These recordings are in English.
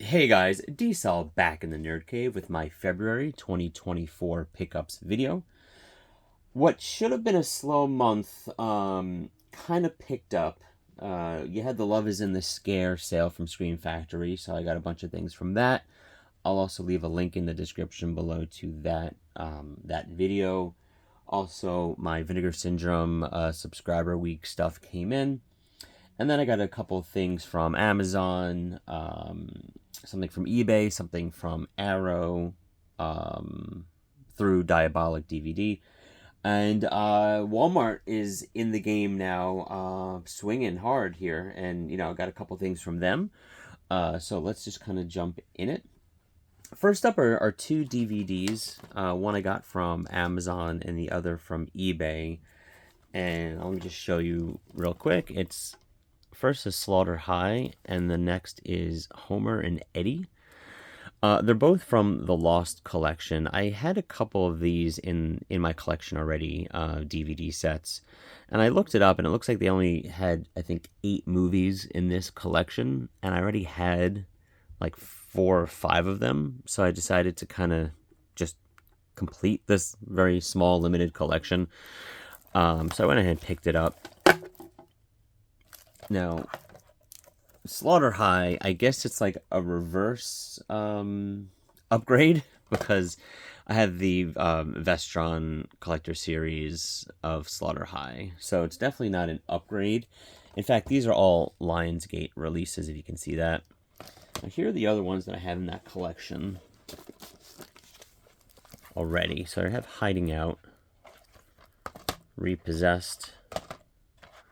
Hey guys, D-Sol back in the Nerd Cave with my February 2024 pickups video. What should have been a slow month kind of picked up. You had the Love is in the Scare sale from Screen Factory, so I got a bunch of things from that. I'll also leave a link in the description below to that video. Also, my Vinegar Syndrome subscriber week stuff came in. And then I got a couple of things from Amazon, something from eBay, something from Arrow, through Diabolic DVD. And Walmart is in the game now, swinging hard here. And, I got a couple things from them. So let's just kind of jump in it. First up are two DVDs. One I got from Amazon and the other from eBay. And let me just show you real quick. It's first is Slaughter High, and the next is Homer and Eddie. They're both from the Lost collection. I had a couple of these in my collection already, DVD sets, and I looked it up, and it looks like they only had, I think, 8 movies in this collection, and I already had like 4 or 5 of them, so I decided to kind of just complete this very small, limited collection. So I went ahead and picked it up. Now, Slaughter High, I guess it's like a reverse upgrade, because I have the Vestron Collector Series of Slaughter High, so it's definitely not an upgrade. In fact, these are all Lionsgate releases, if you can see that. Now, here are the other ones that I have in that collection already. So I have Hiding Out, Repossessed,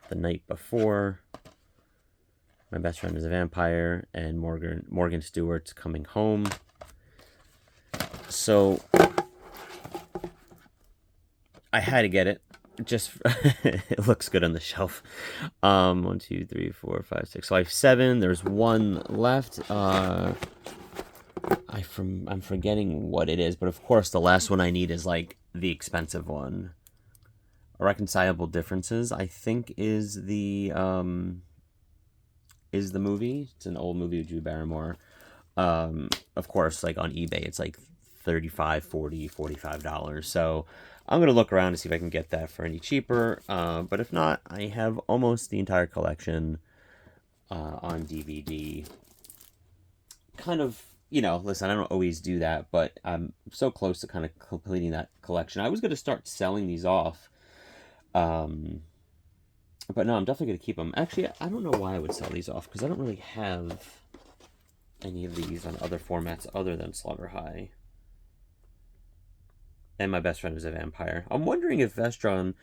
The Night Before, My Best Friend is a Vampire, and Morgan Stewart's Coming Home. So I had to get it. Just it looks good on the shelf. 1, 2, 3, 4, 5, 6. So I have 7. There's 1 left. I'm forgetting what it is, but of course the last one I need is like the expensive one. Irreconcilable Differences, I think, is the movie. It's an old movie with Drew Barrymore. Of course, like on eBay, it's like $35, $40, $45. So I'm gonna look around to see if I can get that for any cheaper. But if not, I have almost the entire collection on DVD. Kind of, listen, I don't always do that, but I'm so close to kind of completing that collection. I was gonna start selling these off. But no, I'm definitely going to keep them. Actually, I don't know why I would sell these off, because I don't really have any of these on other formats other than Slaughter High. And My Best Friend is a Vampire. I'm wondering if Vestron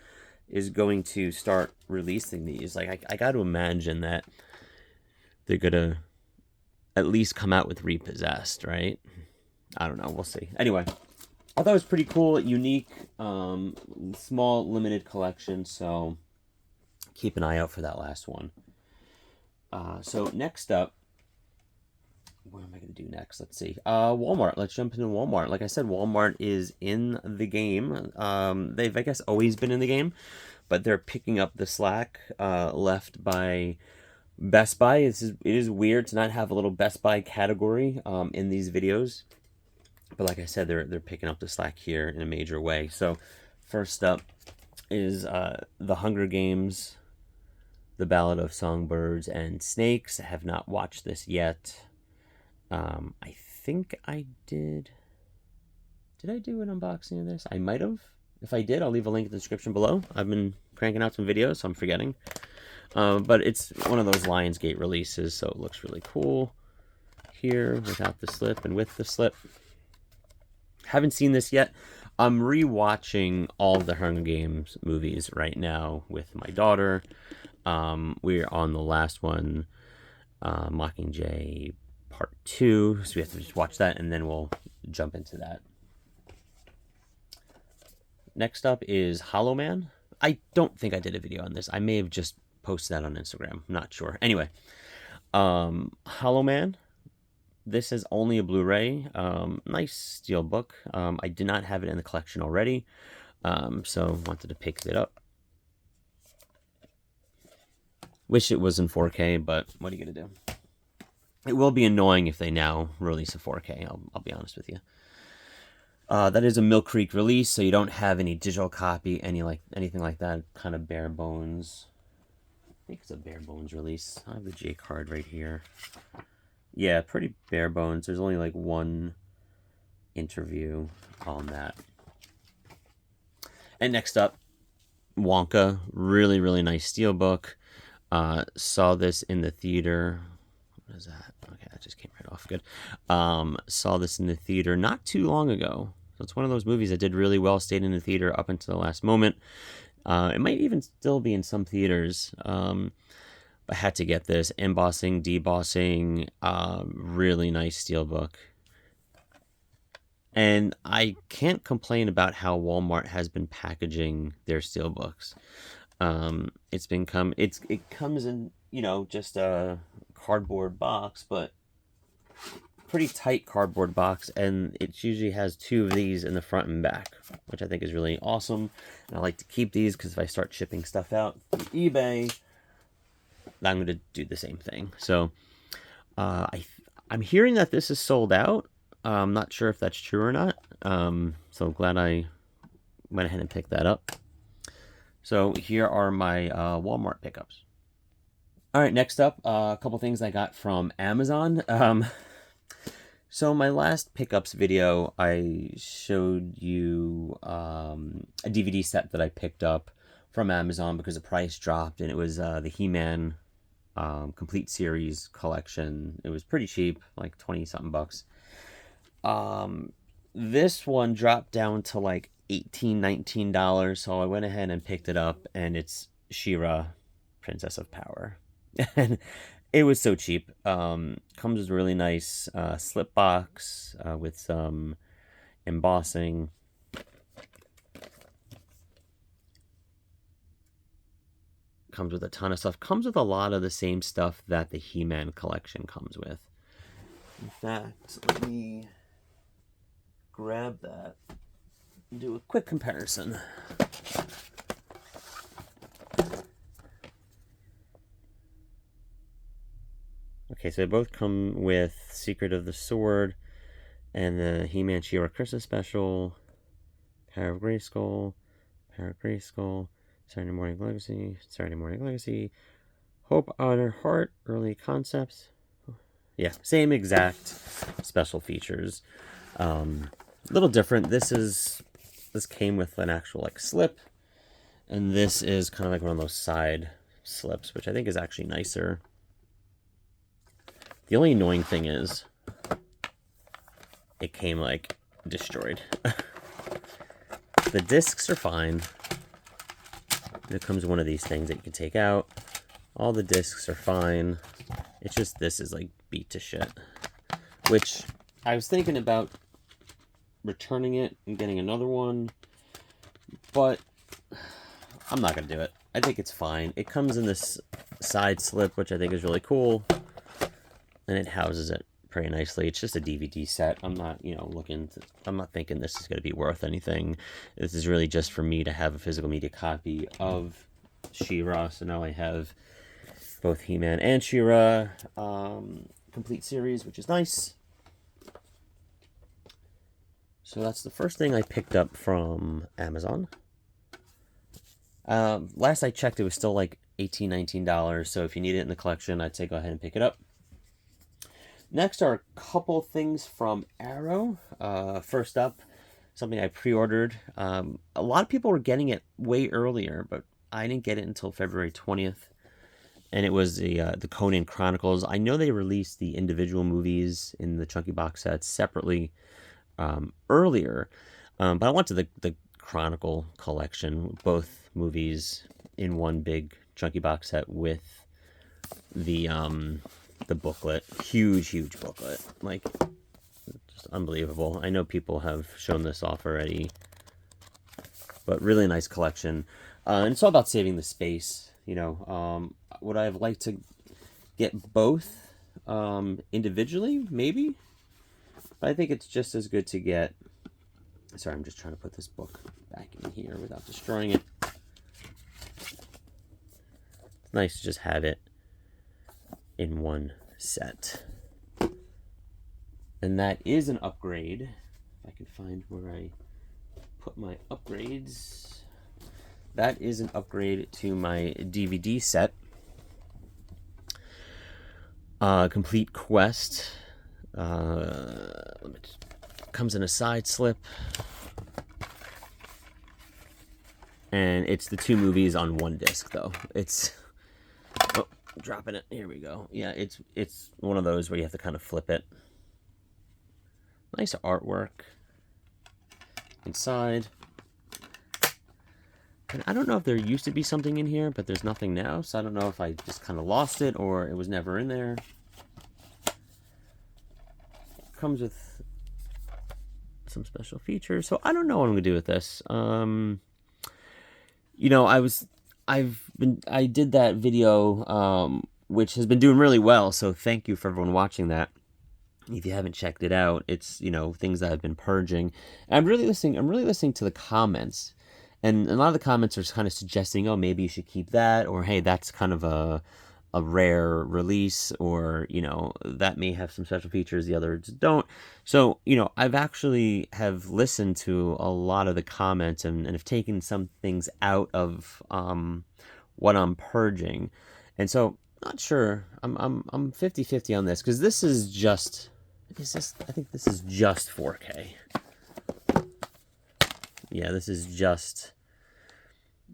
is going to start releasing these. Like, I got to imagine that they're going to at least come out with Repossessed, right? I don't know. We'll see. Anyway, I thought it was pretty cool, unique, small, limited collection, so keep an eye out for that last one. So next up, what am I going to do next? Let's see. Walmart. Let's jump into Walmart. Like I said, Walmart is in the game. They've, I guess, always been in the game, but they're picking up the slack left by Best Buy. It is weird to not have a little Best Buy category in these videos, but like I said, they're picking up the slack here in a major way. So first up is The Hunger Games, The Ballad of Songbirds and Snakes. I have not watched this yet. I think I did. Did I do an unboxing of this? I might have. If I did, I'll leave a link in the description below. I've been cranking out some videos, so I'm forgetting. But it's one of those Lionsgate releases, so it looks really cool. Here, without the slip and with the slip. Haven't seen this yet. I'm rewatching all of the Hunger Games movies right now with my daughter. We're on the last one, Mockingjay Part 2, so we have to just watch that, and then we'll jump into that. Next up is Hollow Man. I don't think I did a video on this. I may have just posted that on Instagram. I'm not sure. Anyway, Hollow Man. This is only a Blu-ray. Nice Steelbook. I did not have it in the collection already, so wanted to pick it up. Wish it was in 4K, but what are you going to do? It will be annoying if they now release a 4K, I'll be honest with you. That is a Mill Creek release, so you don't have any digital copy, anything like that. Kind of bare bones. I think it's a bare bones release. I have the J card right here. Yeah, pretty bare bones. There's only like one interview on that. And next up, Wonka. Really, really nice steelbook. Saw this in the theater. What is that? Okay, that just came right off. Good. Saw this in the theater not too long ago. So it's one of those movies that did really well, stayed in the theater up until the last moment. It might even still be in some theaters. But had to get this. Embossing, debossing, really nice steelbook. And I can't complain about how Walmart has been packaging their steelbooks. It comes in, just a cardboard box, but pretty tight cardboard box, and it usually has two of these in the front and back, which I think is really awesome. And I like to keep these because if I start shipping stuff out through eBay, I'm going to do the same thing. So I'm hearing that this is sold out. I'm not sure if that's true or not. So glad I went ahead and picked that up. So here are my Walmart pickups. All right, next up, a couple things I got from Amazon. So my last pickups video, I showed you a DVD set that I picked up from Amazon because the price dropped, and it was the He-Man complete series collection. It was pretty cheap, like 20-something bucks. This one dropped down to like $18-19, so I went ahead and picked it up, and it's She-Ra, Princess of Power. And it was so cheap. Comes with a really nice slip box with some embossing. Comes with a ton of stuff. Comes with a lot of the same stuff that the He-Man collection comes with. In fact, let me grab that and do a quick comparison. Okay, so they both come with Secret of the Sword and the He-Man She-Ra Christmas Special, Power of Grayskull, Saturday Morning Legacy, Hope, Honor, Heart, Early Concepts. Yeah, same exact special features. Little different. This came with an actual like slip, and this is kind of like one of those side slips, which I think is actually nicer. The only annoying thing is it came like destroyed. The discs are fine. It comes with one of these things that you can take out. All the discs are fine. It's just this is like beat to shit. Which I was thinking about returning it and getting another one, but I'm not going to do it. I think it's fine. It comes in this side slip, which I think is really cool. And it houses it pretty nicely. It's just a DVD set. I'm not, I'm not thinking this is going to be worth anything. This is really just for me to have a physical media copy of She-Ra. So now I have both He-Man and She-Ra complete series, which is nice. So that's the first thing I picked up from Amazon. Last I checked, it was still like $18-19. So if you need it in the collection, I'd say go ahead and pick it up. Next are a couple things from Arrow. First up, something I pre-ordered. A lot of people were getting it way earlier, but I didn't get it until February 20th. And it was the Conan Chronicles. I know they released the individual movies in the chunky box sets separately earlier. But I went to the Chronicle collection, both movies in one big chunky box set with the booklet. Huge booklet. Like, just unbelievable. I know people have shown this off already, but really nice collection. And it's all about saving the space. Would I have liked to get both individually? Maybe. But I think it's just as good to get... Sorry, I'm just trying to put this book back in here without destroying it. It's nice to just have it in one set. And that is an upgrade. If I can find where I put my upgrades. That is an upgrade to my DVD set. Complete Quest. Comes in a side slip. And it's the 2 movies on 1 disc, though. It's... Oh, dropping it. Here we go. Yeah, it's one of those where you have to kind of flip it. Nice artwork. Inside. And I don't know if there used to be something in here, but there's nothing now. So I don't know if I just kind of lost it or it was never in there. Comes with some special features. So I don't know what I'm going to do with this. You know, I did that video, which has been doing really well. So thank you for everyone watching that. If you haven't checked it out, it's, you know, things that I've been purging. And I'm really listening to the comments. And a lot of the comments are kind of suggesting, oh, maybe you should keep that, or hey, that's kind of a rare release, or, you know, that may have some special features the others don't. So, you know, I've actually have listened to a lot of the comments and have taken some things out of what I'm purging. And so, not sure. I'm 50-50 on this, because this is just... I think this is just 4K. Yeah, this is just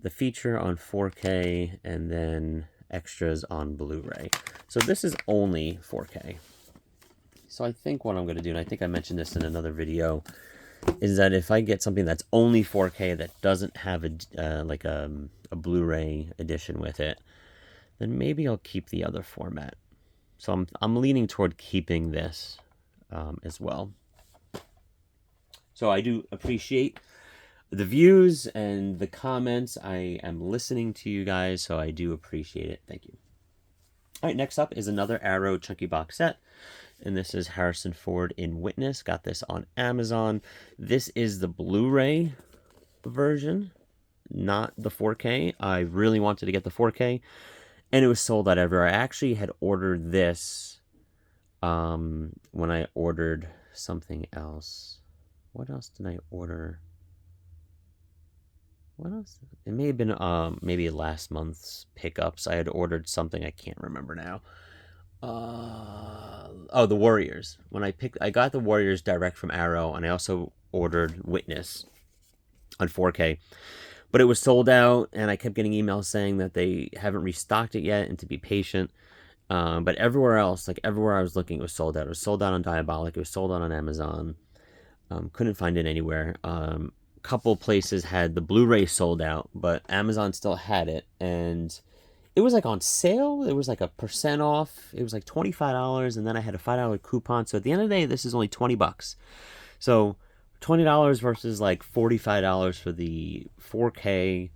the feature on 4K and then extras on Blu-ray. So this is only 4K. So I think what I'm going to do, and I think I mentioned this in another video, is that if I get something that's only 4K that doesn't have a Blu-ray edition with it, then maybe I'll keep the other format. So I'm leaning toward keeping this as well. So I do appreciate the views and the comments. I am listening to you guys, so I do appreciate it. Thank you. All right, next up is another Arrow Chunky box set, and this is Harrison Ford in Witness. Got this on Amazon. This is the Blu-ray version, not the 4K. I really wanted to get the 4K, and it was sold out everywhere. I actually had ordered this when I ordered something else. What else did I order? What else? It may have been maybe last month's pickups. I had ordered something I can't remember now. Oh, the Warriors. I got the Warriors direct from Arrow, and I also ordered Witness on 4K. But it was sold out, and I kept getting emails saying that they haven't restocked it yet and to be patient. But everywhere else, like everywhere I was looking, it was sold out. It was sold out on Diabolic. It was sold out on Amazon. Couldn't find it anywhere. Couple places had the Blu-ray sold out, but Amazon still had it, and it was like on sale. It was like a % off. It was like $25, and then I had a $5 coupon. So at the end of the day, this is only $20. So $20 versus like $45 for the 4K.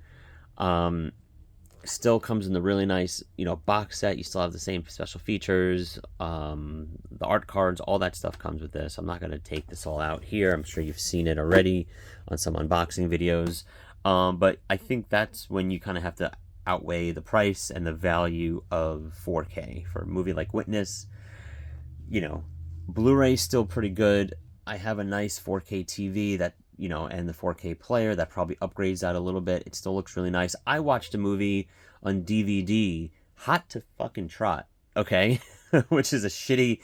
Still comes in the really nice, you know, box set. You still have the same special features, the art cards, all that stuff comes with this. I'm not going to take this all out here. I'm sure you've seen it already on some unboxing videos. But I think that's when you kind of have to outweigh the price and the value of 4K. For a movie like Witness, you know, Blu-ray is still pretty good. I have a nice 4K TV that, you know, and the 4K player that probably upgrades that a little bit. It still looks really nice. I watched a movie on DVD, Hot to Fucking Trot, okay? Which is a shitty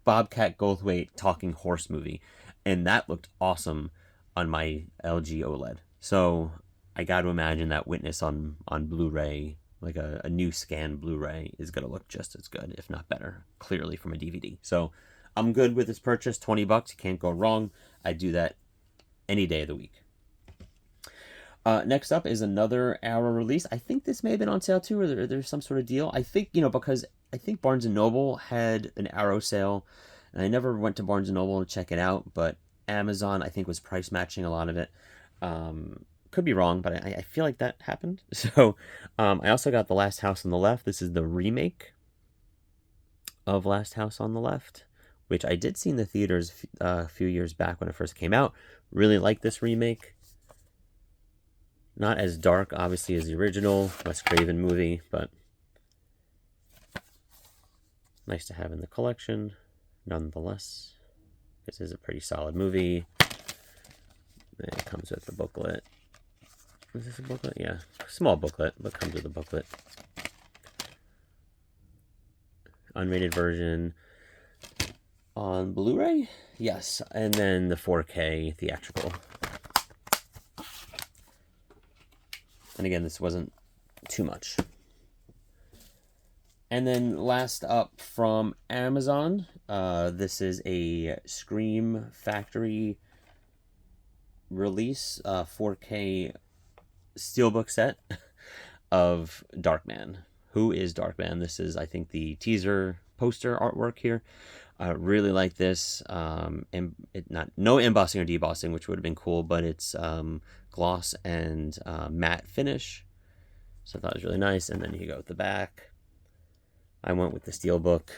Bobcat Goldthwait talking horse movie. And that looked awesome on my LG OLED. So I got to imagine that Witness on Blu-ray, like a new scan Blu-ray, is going to look just as good, if not better, clearly from a DVD. So I'm good with this purchase. $20, you can't go wrong. I do that any day of the week. Next up is another Arrow release. I think this may have been on sale too, or there's some sort of deal. I think, you know, because I think Barnes & Noble had an Arrow sale, and I never went to Barnes & Noble to check it out, but Amazon, I think, was price matching a lot of it. Could be wrong, but I feel like that happened. So I also got The Last House on the Left. This is the remake of Last House on the Left, which I did see in the theaters a few years back when it first came out. Really like this remake. Not as dark, obviously, as the original Wes Craven movie, but nice to have in the collection, nonetheless. This is a pretty solid movie. It comes with the booklet. Is this a booklet? Yeah, small booklet, but comes with a booklet. Unrated version on Blu-ray? Yes, and then the 4K theatrical. And again, this wasn't too much. And then last up from Amazon, this is a Scream Factory release, 4K Steelbook set of Darkman. Who is Darkman? This is, I think, the teaser poster artwork here. I really like this. No embossing or debossing, which would have been cool, but it's gloss and matte finish. So I thought it was really nice. And then you go with the back. I went with the Steelbook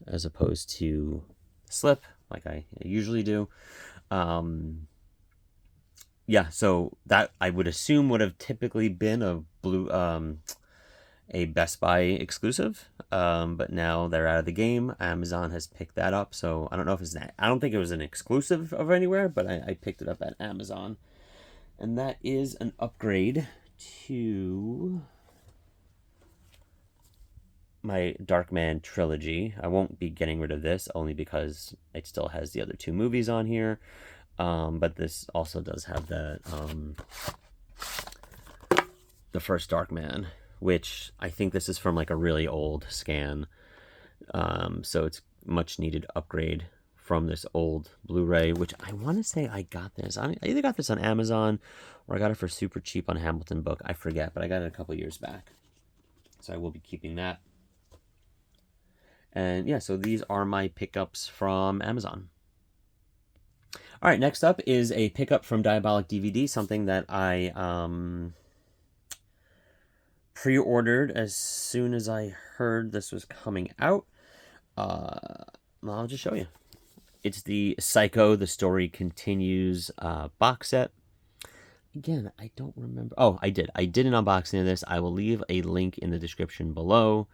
as opposed to slip, like I usually do. Yeah, so that I would assume would have typically been a Best Buy exclusive, but now they're out of the game. Amazon has picked that up, so I don't know if it's I don't think it was an exclusive of anywhere, but I picked it up at Amazon, and that is an upgrade to my Darkman trilogy. I won't be getting rid of this only because it still has the other two movies on here. But this also does have the first Darkman, which I think this is from like a really old scan. So it's much needed upgrade from this old Blu-ray, which I want to say I got this. I either got this on Amazon or I got it for super cheap on Hamilton Book. I forget, but I got it a couple years back. So I will be keeping that. And yeah, so these are my pickups from Amazon. All right, next up is a pickup from Diabolic DVD, something that I pre-ordered as soon as I heard this was coming out. I'll just show you. It's the Psycho, The Story Continues box set. Again, I don't remember. Oh, I did. I did an unboxing of this. I will leave a link in the description below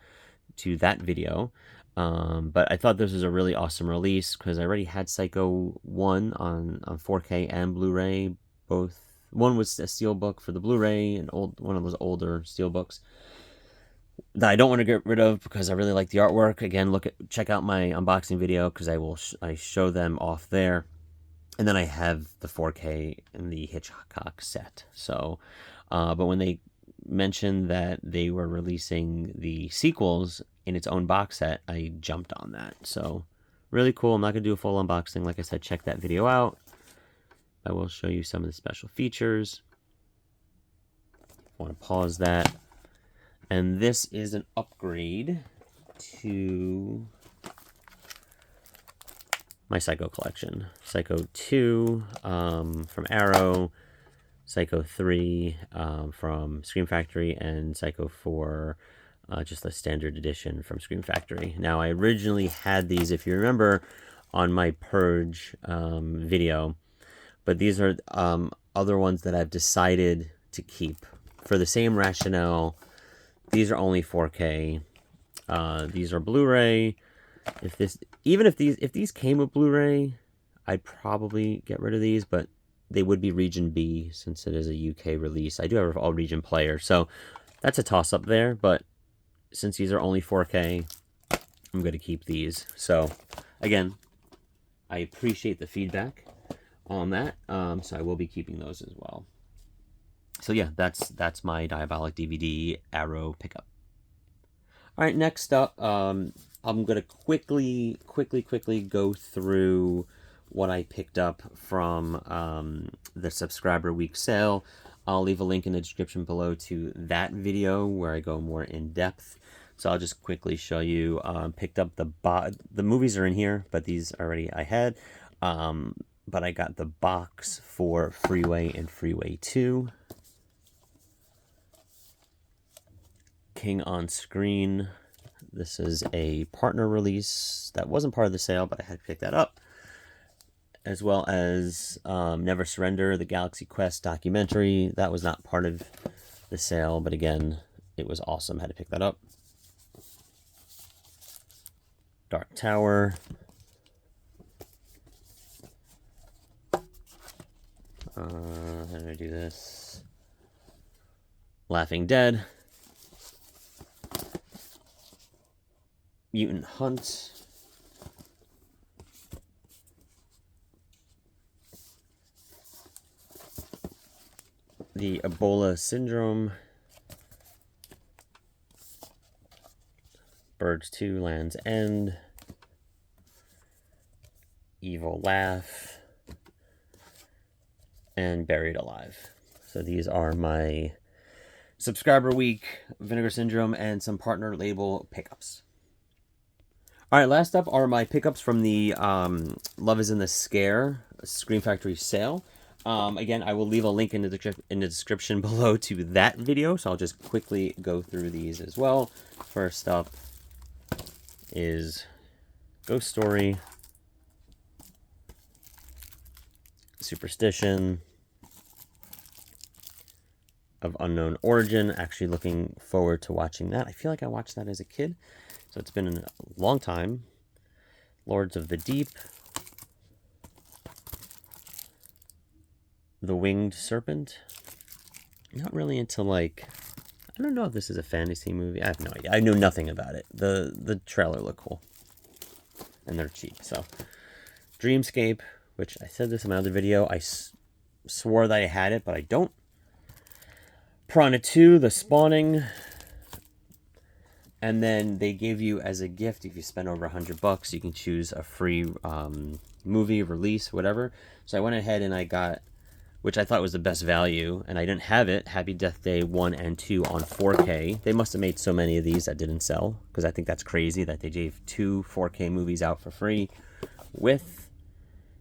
to that video. But I thought this was a really awesome release because I already had Psycho 1 on 4K and Blu-ray. Both. One was a Steelbook for the Blu-ray, and one of those older Steelbooks that I don't want to get rid of because I really like the artwork. Again, check out my unboxing video because I show them off there. And then I have the 4K and the Hitchcock set. So, but when they mentioned that they were releasing the sequels in its own box set, I jumped on that. So really cool. I'm not going to do a full unboxing. Like I said, check that video out. I will show you some of the special features. I want to pause that. And this is an upgrade to my Psycho collection. Psycho 2 from Arrow, Psycho 3 from Scream Factory, and Psycho 4 just a standard edition from Scream Factory. Now, I originally had these, if you remember, on my Purge video, but these are other ones that I've decided to keep for the same rationale. These are only 4K. These are Blu-ray. If these came with Blu-ray, I'd probably get rid of these, but they would be Region B since it is a UK release. I do have an all-region player, so that's a toss-up there, but since these are only 4K, I'm going to keep these. So, again, I appreciate the feedback on that, so I will be keeping those as well. So yeah, that's my Diabolic DVD Arrow pickup. All right, next up, I'm going to quickly go through what I picked up from the Subscriber Week sale. I'll leave a link in the description below to that video where I go more in depth. So I'll just quickly show you. Picked up the movies are in here, but these already I had. But I got the box for Freeway and Freeway 2. King on Screen. This is a partner release that wasn't part of the sale, but I had to pick that up. As well as Never Surrender, the Galaxy Quest documentary. That was not part of the sale, but again, it was awesome. Had to pick that up. Dark Tower. How do I do this? Laughing Dead. Mutant Hunt. The Ebola Syndrome. Purge 2, Land's End. Evil Laugh. And Buried Alive. So these are my Subscriber Week, Vinegar Syndrome, and some partner label pickups. All right, last up are my pickups from the Love is in the Scare Scream Factory sale. Again, I will leave a link in the description below to that video, so I'll just quickly go through these as well. First up is Ghost Story, Superstition, of Unknown Origin. Actually looking forward to watching that. I feel like I watched that as a kid, so it's been a long time. Lords of the Deep, The Winged Serpent. Not really into, like, I don't know if this is a fantasy movie. I have no idea. I know nothing about it. The trailer looked cool. And they're cheap, so. Dreamscape, which I said this in my other video. I swore that I had it, but I don't. Piranha 2, The Spawning. And then they gave you as a gift, if you spend over $100, you can choose a free movie, release, whatever. So I went ahead and I got, which I thought was the best value, and I didn't have it, Happy Death Day 1 and 2 on 4K. They must have made so many of these that didn't sell, because I think that's crazy that they gave 2 4K movies out for free with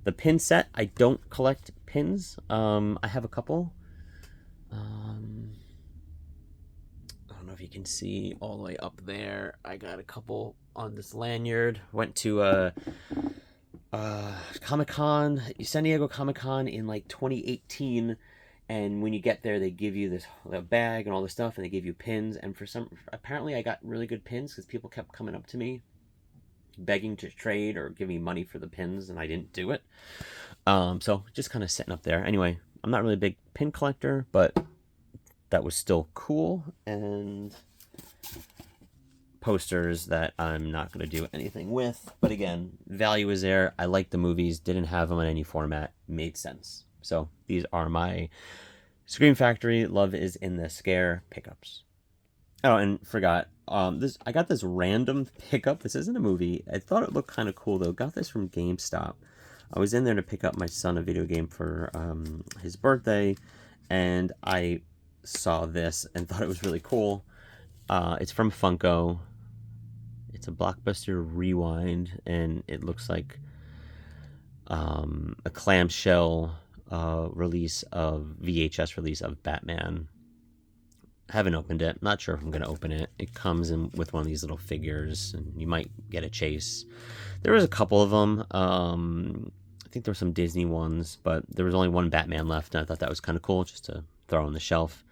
the pin set. I don't collect pins. I have a couple. I don't know if you can see all the way up there. I got a couple on this lanyard. Went to Comic-Con, San Diego Comic-Con in like 2018, and when you get there they give you this bag and all this stuff, and they give you pins, and apparently I got really good pins because people kept coming up to me begging to trade or give me money for the pins, and I didn't do it. So just kind of sitting up there. Anyway, I'm not really a big pin collector, but that was still cool. And posters that I'm not going to do anything with, but again, value is there. I like the movies, didn't have them in any format, made sense. So these are my Scream Factory Love is in the Scare pickups. Oh, and forgot, I got this random pickup. This isn't a movie. I thought it looked kind of cool though. Got this from GameStop. I was in there to pick up my son a video game for his birthday, and I saw this and thought it was really cool. It's from Funko. It's a Blockbuster Rewind, and it looks like a clamshell release of VHS release of Batman. Haven't opened it. Not sure if I'm going to open it. It comes in with one of these little figures, and you might get a chase. There was a couple of them. I think there were some Disney ones, but there was only one Batman left, and I thought that was kind of cool just to throw on the shelf.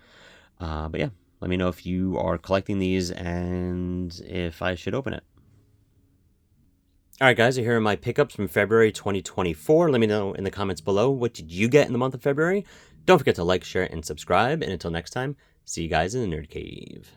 But yeah, let me know if you are collecting these and if I should open it. Alright guys, here are my pickups from February 2024. Let me know in the comments below, what did you get in the month of February? Don't forget to like, share, and subscribe. And until next time, see you guys in the Nerd Cave.